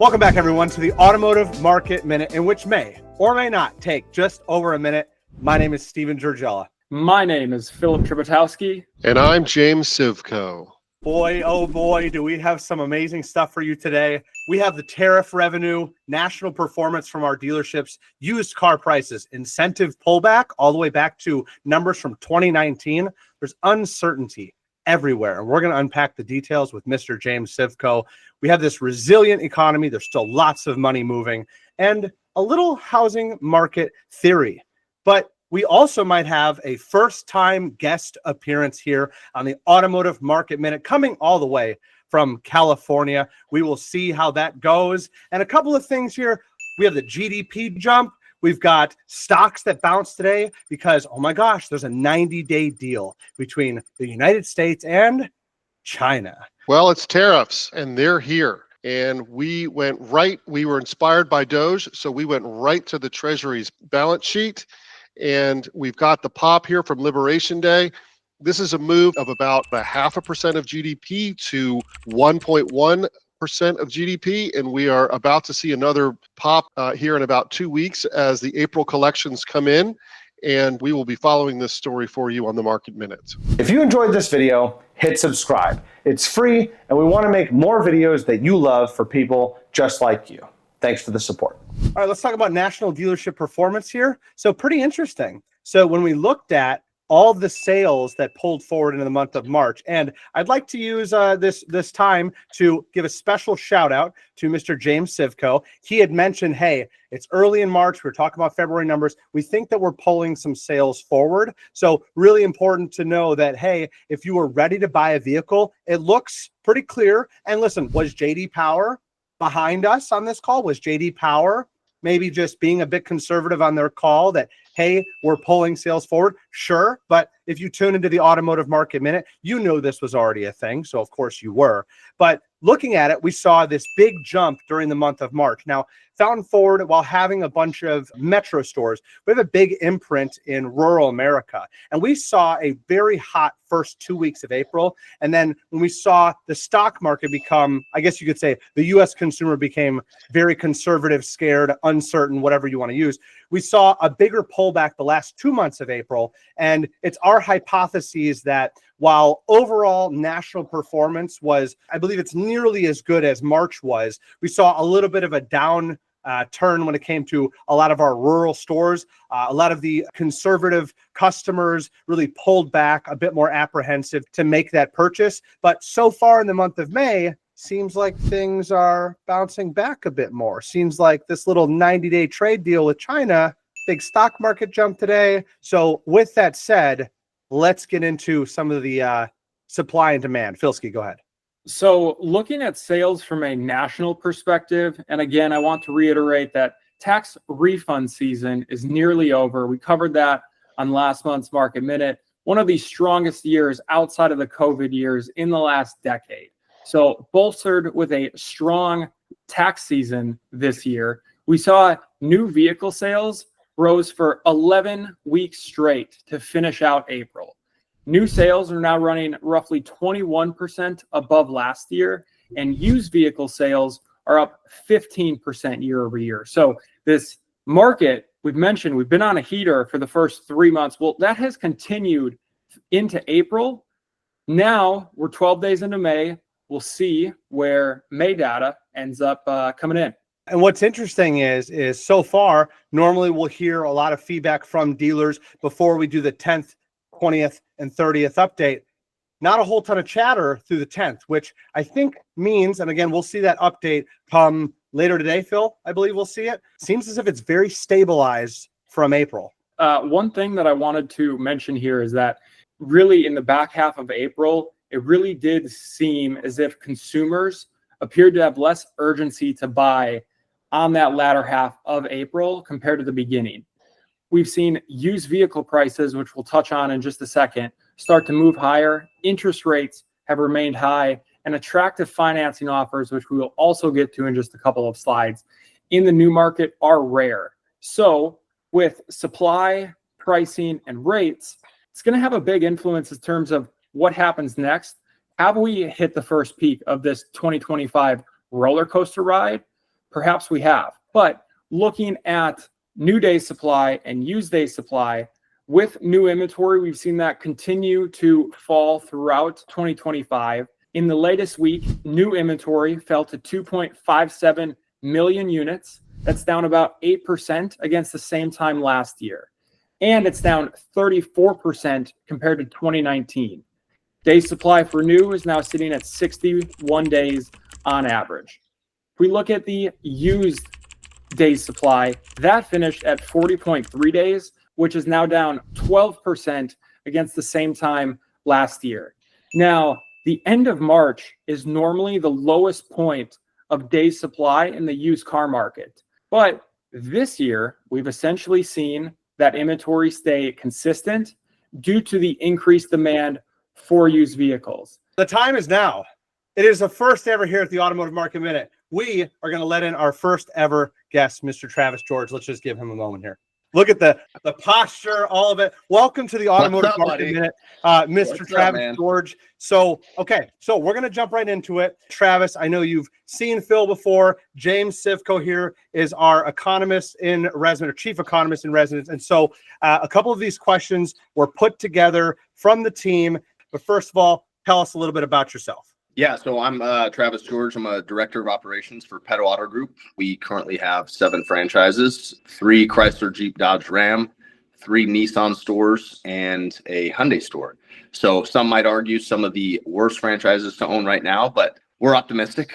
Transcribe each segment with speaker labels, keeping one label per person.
Speaker 1: Welcome back, everyone, to the Automotive Market Minute, in which may or may not take just over a minute. My name is Steven Georgella.
Speaker 2: My name is Philip Tributowski.
Speaker 3: And I'm James Sivko.
Speaker 1: Boy, oh boy, do we have some amazing stuff for you today. We have the tariff revenue, national performance from our dealerships, used car prices, incentive pullback, all the way back to numbers from 2019. There's uncertainty everywhere. And we're going to unpack the details with Mr. James Sivko. We have this resilient economy. There's still lots of money moving and a little housing market theory. But we also might have a first-time guest appearance here on the Automotive Market Minute, coming all the way from California. We will see how that goes. And a couple of things here. We have the GDP jump. We've got stocks that bounced today because, oh my gosh, there's a 90-day deal between the United States and China.
Speaker 3: Well, it's tariffs, and they're here. And we were inspired by Doge, so we went right to the Treasury's balance sheet. And we've got the pop here from Liberation Day. This is a move of about 0.5% of GDP to 1.1% of GDP, and we are about to see another pop here in about 2 weeks as the April collections come in, and we will be following this story for you on the Market Minute.
Speaker 4: If you enjoyed this video, hit subscribe. It's free, and we want to make more videos that you love for people just like you. Thanks for the support.
Speaker 1: All right, let's talk about national dealership performance here. So pretty interesting. So when we looked at all the sales that pulled forward into the month of March, and I'd like to use this time to give a special shout out to Mr. James Sivko. He had mentioned, hey, it's early in March. We're talking about February numbers. We think that we're pulling some sales forward. So really important to know that, hey, if you were ready to buy a vehicle, it looks pretty clear. And listen, was JD Power behind us on this call? Was JD Power maybe just being a bit conservative on their call that, hey, we're pulling sales forward? Sure. But if you tune into the Automotive Market Minute, you know this was already a thing. So of course you were. But looking at it, we saw this big jump during the month of March. Now, Fountain Ford, while having a bunch of metro stores, we have a big imprint in rural America. And we saw a very hot first 2 weeks of April. And then when we saw the stock market become, I guess you could say, the U.S. consumer became very conservative, scared, uncertain, whatever you want to use, we saw a bigger pullback the last 2 months of April. And it's our hypotheses that while overall national performance was, I believe it's nearly as good as March was, we saw a little bit of a down turn when it came to a lot of our rural stores. A lot of the conservative customers really pulled back, a bit more apprehensive to make that purchase. But so far in the month of May, seems like things are bouncing back a bit more. Seems like this little 90-day trade deal with China, big stock market jump today. So with that said, let's get into some of the supply and demand. Filski, go ahead.
Speaker 2: So looking at sales from a national perspective, and again, I want to reiterate that tax refund season is nearly over. We covered that on last month's Market Minute, one of the strongest years outside of the COVID years in the last decade. So bolstered with a strong tax season this year, we saw new vehicle sales rose for 11 weeks straight to finish out April. New sales are now running roughly 21% above last year, and used vehicle sales are up 15% year over year. So this market, we've mentioned, we've been on a heater for the first 3 months. Well, that has continued into April. Now we're 12 days into May. We'll see where May data ends up coming in.
Speaker 1: And what's interesting is so far, normally we'll hear a lot of feedback from dealers before we do the 10th, 20th, and 30th update. Not a whole ton of chatter through the 10th, which I think means, and again, we'll see that update come later today, Phil. I believe we'll see it. Seems as if it's very stabilized from April.
Speaker 2: One thing that I wanted to mention here is that really in the back half of April, it really did seem as if consumers appeared to have less urgency to buy on that latter half of April compared to the beginning. We've seen used vehicle prices, which we'll touch on in just a second, start to move higher. Interest rates have remained high, and attractive financing offers, which we will also get to in just a couple of slides, in the new market are rare. So with supply, pricing, and rates, it's going to have a big influence in terms of what happens next. Have we hit the first peak of this 2025 roller coaster ride, Perhaps we have. But looking at new day supply and used day supply, with new inventory, we've seen that continue to fall throughout 2025. In the latest week, new inventory fell to 2.57 million units. That's down about 8% against the same time last year. And it's down 34% compared to 2019. Day supply for new is now sitting at 61 days on average. If we look at the used day supply, that finished at 40.3 days, which is now down 12% against the same time last year. Now, the end of March is normally the lowest point of day supply in the used car market. But this year, we've essentially seen that inventory stay consistent due to the increased demand for used vehicles.
Speaker 1: The time is now. It is the first ever here at the Automotive Market Minute. We are going to let in our first ever guest, Mr. Travis George. Let's just give him a moment here. Look at the posture, all of it. Welcome to the Automotive Market Minute, Mr. Travis George. So we're going to jump right into it. Travis, I know you've seen Phil before. James Sivko here is our economist in residence, or chief economist in residence. And so a couple of these questions were put together from the team. But first of all, tell us a little bit about yourself.
Speaker 5: Yeah, so I'm Travis George. I'm a director of operations for Petto Auto Group. We currently have 7 franchises, 3 Chrysler, Jeep, Dodge, Ram, 3 Nissan stores, and a Hyundai store. So some might argue some of the worst franchises to own right now, but we're optimistic.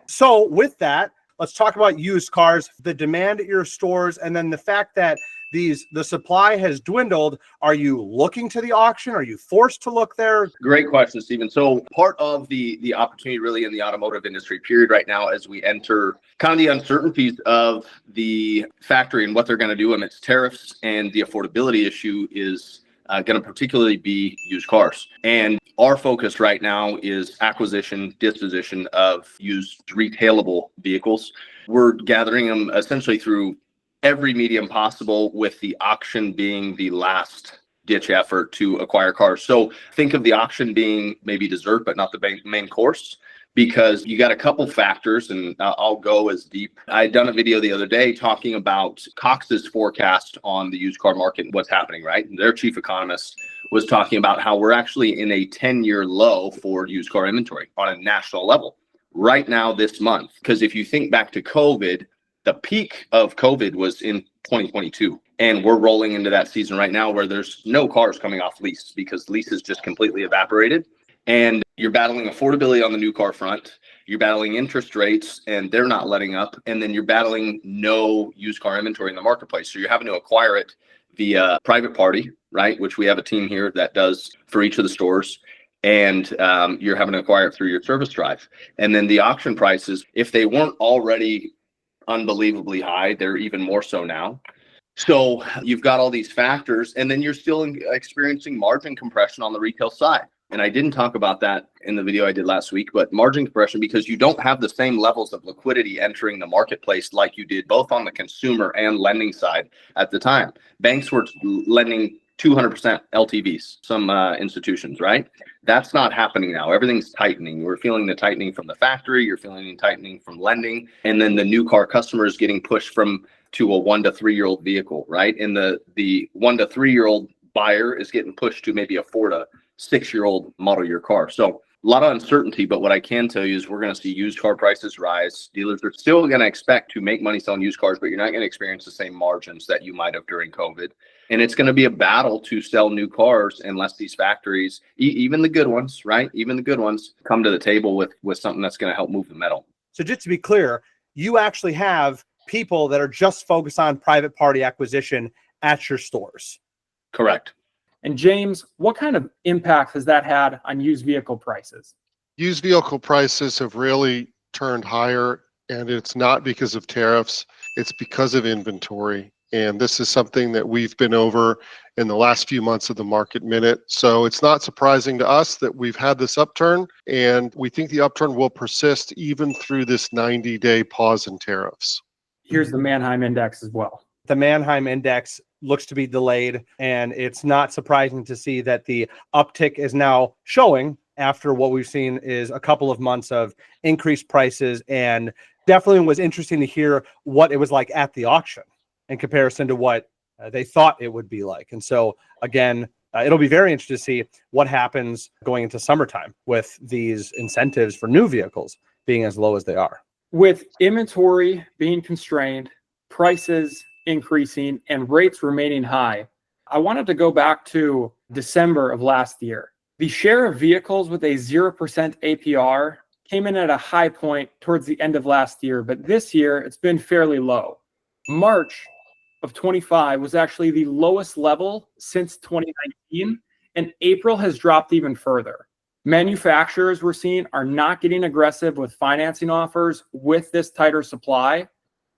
Speaker 1: So with that, let's talk about used cars, the demand at your stores, and then the fact that the supply has dwindled. Are you looking to the auction? Are you forced to look there?
Speaker 5: Great question, Stephen. So part of the opportunity really in the automotive industry period right now, as we enter kind of the uncertainties of the factory and what they're going to do amidst tariffs, and the affordability issue is going to particularly be used cars. And our focus right now is acquisition, disposition of used retailable vehicles. We're gathering them essentially through every medium possible, with the auction being the last ditch effort to acquire cars. So think of the auction being maybe dessert, but not the main course, because you got a couple factors, and I'll go as deep. I had done a video the other day talking about Cox's forecast on the used car market and what's happening, right? And their chief economist was talking about how we're actually in a 10-year low for used car inventory on a national level right now this month. Because if you think back to COVID, the peak of COVID was in 2022, and we're rolling into that season right now where there's no cars coming off lease because leases just completely evaporated. And you're battling affordability on the new car front. You're battling interest rates, and they're not letting up. And then you're battling no used car inventory in the marketplace. So you're having to acquire it via private party, right? Which we have a team here that does for each of the stores. And you're having to acquire it through your service drive. And then the auction prices, if they weren't already unbelievably high, they're even more so now. So you've got all these factors, and then you're still experiencing margin compression on the retail side. And I didn't talk about that in the video I did last week, but margin compression, because you don't have the same levels of liquidity entering the marketplace like you did both on the consumer and lending side at the time. Banks were lending 200% LTVs, some institutions, right? That's not happening now. Everything's tightening. We're feeling the tightening from the factory. You're feeling the tightening from lending. And then the new car customer is getting pushed to a 1 to 3 year old vehicle, right? And the 1 to 3 year old buyer is getting pushed to maybe a 4 to 6 year old model year car. So a lot of uncertainty, but what I can tell you is we're going to see used car prices rise. Dealers are still going to expect to make money selling used cars, but you're not going to experience the same margins that you might have during COVID. And it's going to be a battle to sell new cars unless these factories, even the good ones, right? Even the good ones come to the table with something that's going to help move the metal.
Speaker 1: So just to be clear, you actually have people that are just focused on private party acquisition at your stores.
Speaker 5: Correct.
Speaker 2: And James, what kind of impact has that had on used vehicle prices?
Speaker 3: Used vehicle prices have really turned higher, and it's not because of tariffs. It's because of inventory. And this is something that we've been over in the last few months of the Market Minute. So it's not surprising to us that we've had this upturn, and we think the upturn will persist even through this 90-day pause in tariffs.
Speaker 2: Here's the Manheim Index as well.
Speaker 1: The Manheim Index looks to be delayed, and it's not surprising to see that the uptick is now showing after what we've seen is a couple of months of increased prices and definitely was interesting to hear what it was like at the auction in comparison to what they thought it would be like. And so again, it'll be very interesting to see what happens going into summertime with these incentives for new vehicles being as low as they are.
Speaker 2: With inventory being constrained, prices increasing, and rates remaining high, I wanted to go back to December of last year. The share of vehicles with a 0% APR came in at a high point towards the end of last year, but this year it's been fairly low. March of 25 was actually the lowest level since 2019, and April has dropped even further. Manufacturers we're seeing are not getting aggressive with financing offers with this tighter supply.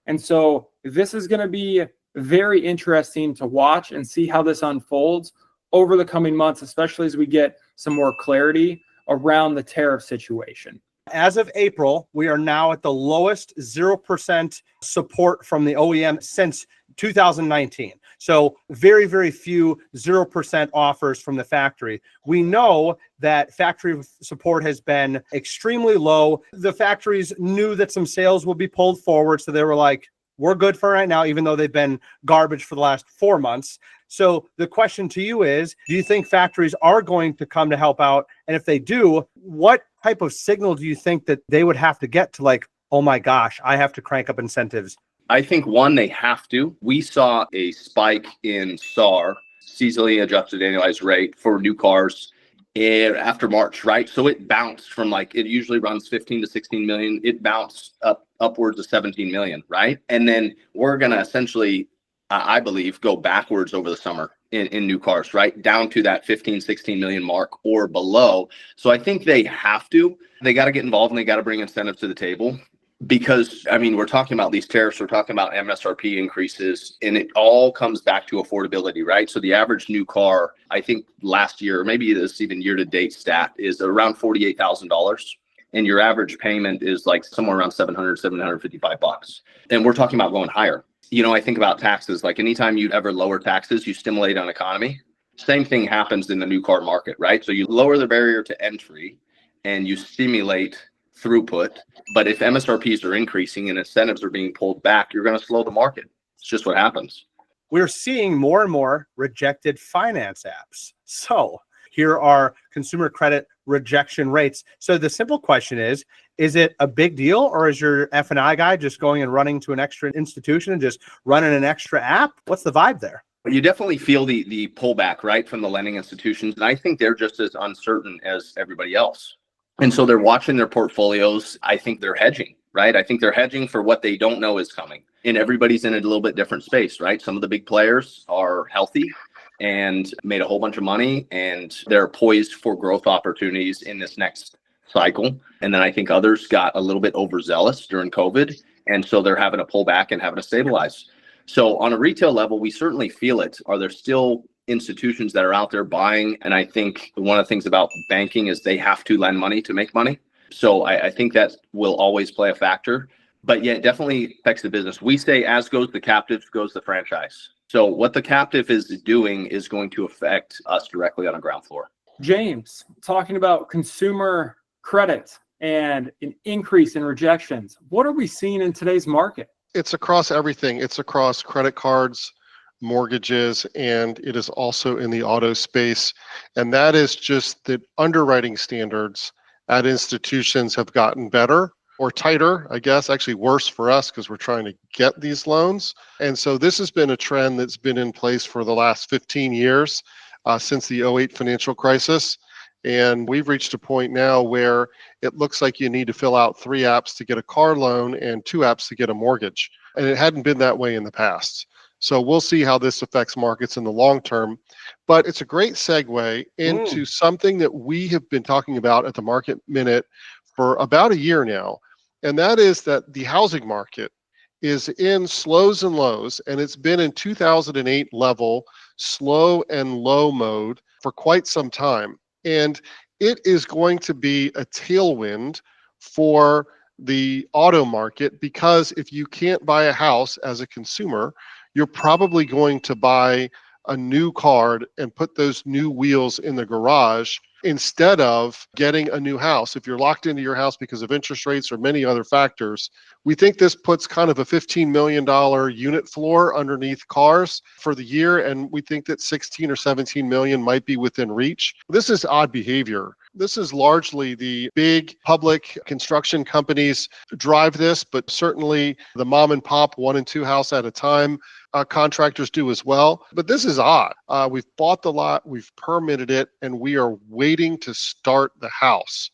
Speaker 2: And so this is going to be very interesting to watch and see how this unfolds over the coming months, especially as we get some more clarity around the tariff situation.
Speaker 1: As of April, we are now at the lowest 0% support from the OEM since 2019. So very, very few 0% offers from the factory. We know that factory support has been extremely low. The factories knew that some sales will be pulled forward. So they were like, we're good for right now, even though they've been garbage for the last 4 months. So the question to you is, do you think factories are going to come to help out? And if they do, what type of signal do you think that they would have to get to, like, oh my gosh, I have to crank up incentives?
Speaker 5: I think one, they have to. We saw a spike in SAR, seasonally adjusted annualized rate, for new cars after March, right? So it bounced from, like, it usually runs 15 to 16 million. It bounced upwards of 17 million, right? And then we're going to essentially, I believe, go backwards over the summer in new cars, right? Down to that 15, 16 million mark or below. So I think they have to. They got to get involved, and they got to bring incentives to the table. Because, I mean, we're talking about these tariffs, we're talking about MSRP increases, and it all comes back to affordability, right? So the average new car, I think last year, or maybe this even year-to-date stat, is around $48,000. And your average payment is like somewhere around $755. And we're talking about going higher. You know, I think about taxes, like anytime you ever lower taxes, you stimulate an economy. Same thing happens in the new car market, right? So you lower the barrier to entry and you stimulate throughput. But if MSRPs are increasing and incentives are being pulled back, you're going to slow the market. It's just what happens.
Speaker 1: We're seeing more and more rejected finance apps. So here are consumer credit rejection rates. So the simple question is it a big deal, or is your F&I guy just going and running to an extra institution and just running an extra app? What's the vibe there?
Speaker 5: You definitely feel the pullback, right, from the lending institutions. And I think they're just as uncertain as everybody else. And so they're watching their portfolios. I think they're hedging, right? I think they're hedging for what they don't know is coming. And everybody's in a little bit different space, right? Some of the big players are healthy and made a whole bunch of money, and they're poised for growth opportunities in this next cycle. And then I think others got a little bit overzealous during COVID. And so they're having to pull back and having to stabilize. So on a retail level, we certainly feel it. Are there still institutions that are out there buying? And I think one of the things about banking is they have to lend money to make money. So I think that will always play a factor. But yeah, it definitely affects the business. We say as goes the captive, goes the franchise. So what the captive is doing is going to affect us directly on a ground floor.
Speaker 2: James, talking about consumer credit and an increase in rejections. What are we seeing in today's market?
Speaker 3: It's across everything. It's across credit cards, mortgages, and it is also in the auto space. And that is just that underwriting standards at institutions have gotten better or tighter, I guess, actually worse for us because we're trying to get these loans. And so this has been a trend that's been in place for the last 15 years since the '08 financial crisis. And we've reached a point now where it looks like you need to fill out 3 apps to get a car loan and 2 apps to get a mortgage. And it hadn't been that way in the past. So we'll see how this affects markets in the long term. But it's a great segue into something that we have been talking about at the Market Minute for about a year now. And that is that the housing market is in slows and lows, and it's been in 2008 level slow and low mode for quite some time. And it is going to be a tailwind for the auto market, because if you can't buy a house as a consumer, you're probably going to buy a new car and put those new wheels in the garage instead of getting a new house. If you're locked into your house because of interest rates or many other factors, we think this puts kind of a $15 million unit floor underneath cars for the year. And we think that 16 or 17 million might be within reach. This is odd behavior. This is largely the big public construction companies drive this, but certainly the mom and pop 1 and 2 house at a time contractors do as well. But this is odd. We've bought the lot, we've permitted it, and we are waiting to start the house.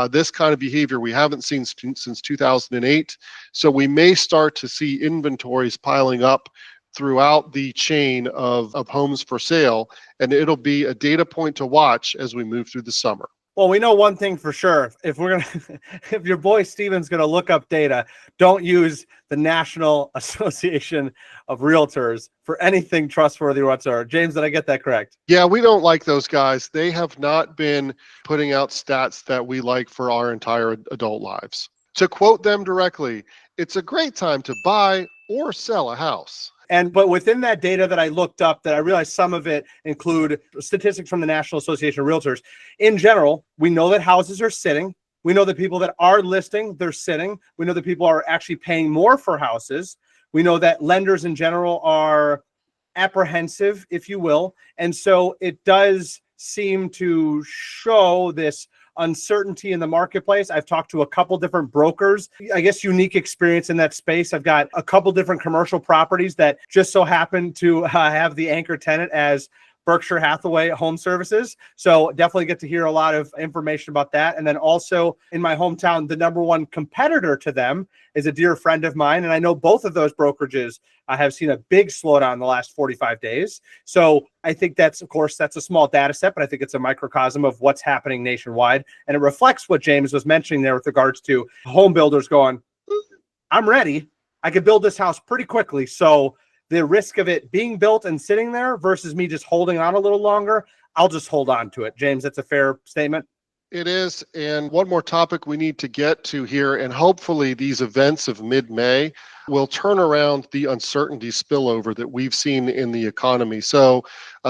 Speaker 3: This kind of behavior we haven't seen since 2008. So we may start to see inventories piling up throughout the chain of homes for sale, and it'll be a data point to watch as we move through the summer.
Speaker 1: Well, we know one thing for sure. If we're gonna, if your boy Steven's gonna look up data, don't use the National Association of Realtors for anything trustworthy whatsoever. James, did I get that correct?
Speaker 3: Yeah, we don't like those guys. They have not been putting out stats that we like for our entire adult lives. To quote them directly, it's a great time to buy or sell a house.
Speaker 1: But within that data that I looked up, that I realized some of it include statistics from the National Association of Realtors. In general, we know that houses are sitting. We know that people that are listing, they're sitting. We know that people are actually paying more for houses. We know that lenders in general are apprehensive, if you will. And so it does seem to show this uncertainty in the marketplace. I've talked to a couple different brokers, I guess unique experience in that space. I've got a couple different commercial properties that just so happen to have the anchor tenant as Berkshire Hathaway Home Services. So definitely get to hear a lot of information about that. And then also in my hometown, the number one competitor to them is a dear friend of mine. And I know both of those brokerages have seen a big slowdown in the last 45 days. So I think that's, of course, that's a small data set, but I think it's a microcosm of what's happening nationwide. And it reflects what James was mentioning there with regards to home builders going, I'm ready. I could build this house pretty quickly. So the risk of it being built and sitting there versus me just holding on a little longer, I'll just hold on to it. James, that's a fair statement.
Speaker 3: It is. And one more topic we need to get to here, and hopefully these events of mid-May will turn around the uncertainty spillover that we've seen in the economy. So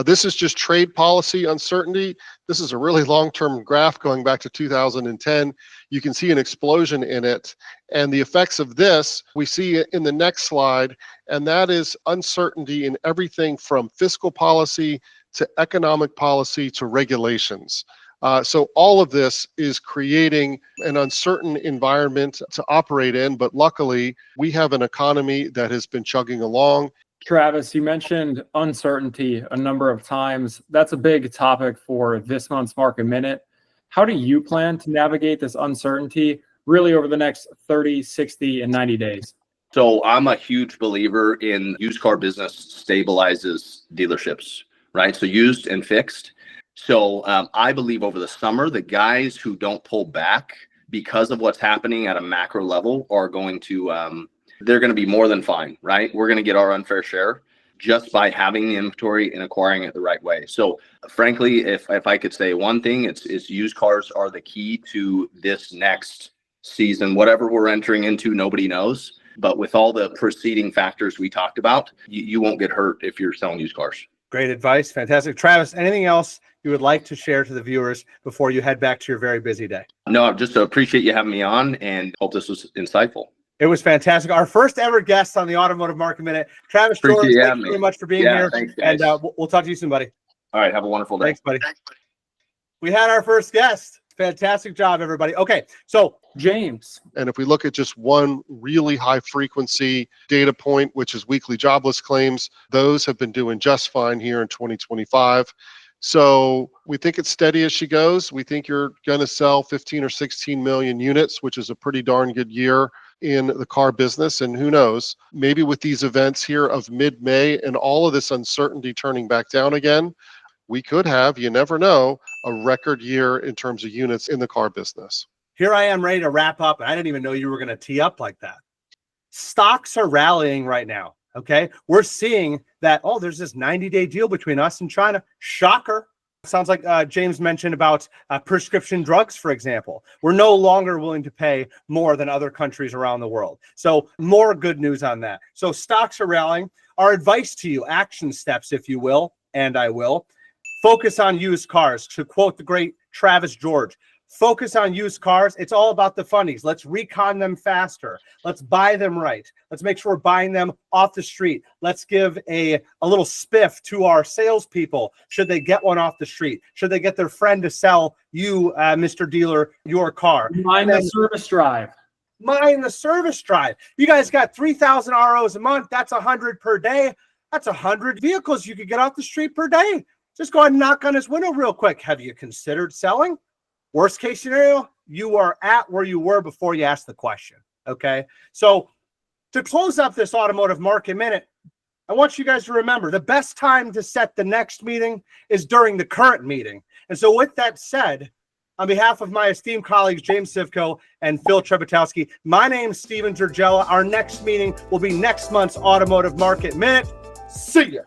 Speaker 3: this is just trade policy uncertainty. This is a really long-term graph going back to 2010. You can see an explosion in it. And the effects of this, we see it in the next slide, and that is uncertainty in everything from fiscal policy to economic policy to regulations. So all of this is creating an uncertain environment to operate in, but luckily we have an economy that has been chugging along.
Speaker 2: Travis, you mentioned uncertainty a number of times. That's a big topic for this month's Market Minute. How do you plan to navigate this uncertainty really over the next 30, 60, and 90 days?
Speaker 5: So I'm a huge believer in used car business stabilizes dealerships, right? So used and fixed. So I believe over the summer, the guys who don't pull back because of what's happening at a macro level are going to, they're going to be more than fine, right? We're going to get our unfair share just by having the inventory and acquiring it the right way. So frankly, if I could say one thing, it's used cars are the key to this next season. Whatever we're entering into, nobody knows. But with all the preceding factors we talked about, you won't get hurt if you're selling used cars.
Speaker 1: Great advice. Fantastic. Travis, anything else you would like to share to the viewers before you head back to your very busy day?
Speaker 5: No, I just appreciate you having me on and hope this was insightful.
Speaker 1: It was fantastic. Our first ever guest on the Automotive Market Minute. Travis George, thank you very much for being here.
Speaker 5: Thanks, guys.
Speaker 1: And we'll talk to you soon, buddy.
Speaker 5: All right. Have a wonderful day.
Speaker 1: Thanks, buddy. We had our first guest. Fantastic job, everybody. Okay, so
Speaker 2: James.
Speaker 3: And if we look at just one really high frequency data point, which is weekly jobless claims, those have been doing just fine here in 2025. So we think it's steady as she goes. We think you're going to sell 15 or 16 million units, which is a pretty darn good year in the car business. And who knows, maybe with these events here of mid-May and all of this uncertainty turning back down again, we could have, you never know, a record year in terms of units in the car business.
Speaker 1: Here I am ready to wrap up, and I didn't even know you were going to tee up like that. Stocks are rallying right now, okay? We're seeing that, oh, there's this 90-day deal between us and China. Shocker. Sounds like James mentioned about prescription drugs, for example. We're no longer willing to pay more than other countries around the world. So more good news on that. So stocks are rallying. Our advice to you, action steps, if you will, and I will, focus on used cars. To quote the great Travis George. Focus on used cars. It's all about the fundies. Let's recon them faster. Let's buy them right. Let's make sure we're buying them off the street. Let's give a little spiff to our salespeople. Should they get one off the street? Should they get their friend to sell you, Mr. Dealer, your car?
Speaker 2: Mind the service drive.
Speaker 1: Mind the service drive. You guys got 3,000 ROs a month. That's 100 per day. That's 100 vehicles you could get off the street per day. Just go ahead and knock on his window real quick. Have you considered selling? Worst case scenario, you are at where you were before you asked the question. Okay. So to close up this automotive market minute, I want you guys to remember the best time to set the next meeting is during the current meeting. And so with that said, on behalf of my esteemed colleagues, James Sivko and Phil Trebetowski, my name is Steven Gergella. Our next meeting will be next month's Automotive Market Minute. See ya.